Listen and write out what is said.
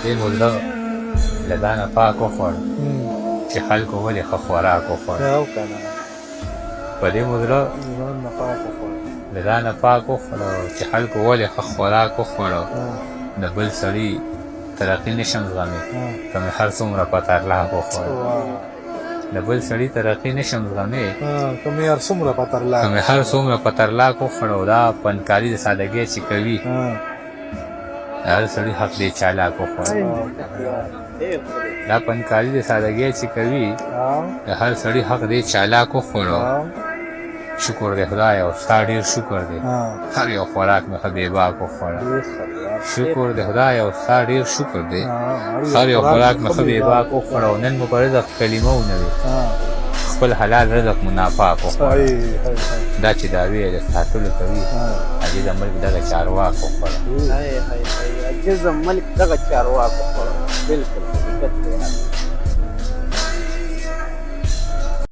دې مو زړه له ځانه پاک وخوړ چې خلکو ولې ښه خوراک وخوړ او که نه په دې مو زړه ځان نه پاک وخوړ له ځانه پاک وخوړ چې خلکو ولې ښه خوراک وخوړ د بل سړي ترقي نشم زغمې که مې هر څومره په ترلاک وخوړ د بل سړي ترقي نشم زغمې که مې هر څومره په ترلاک که مې هر څومره په ترلاک وخوړ او دا فنکاري د سادګۍ چې کوي د هر سړي حق دی چالاک وخوړ دا فنکاري د سادګۍ چې کوي د هر سړي حق دی چالاک وخوړ شکر دی خدای او ستا ډېر شکر دی هر یو خوراک مې ښه بېباک وخوړه شکر دی خدای او ستا ډېر شکر دی هر یو خوراک مې ښه بېباک وخوړه او نن مو په رزق کلمه ونوي خپل حلال رزق مو ناپاک وخوړه دا چې دعوې یې د ساتلو کوي عزیزه ملک دغه چارواک وخوړه عزیزه ملک دغه چارواک وخوړه بلکل حقیقت دی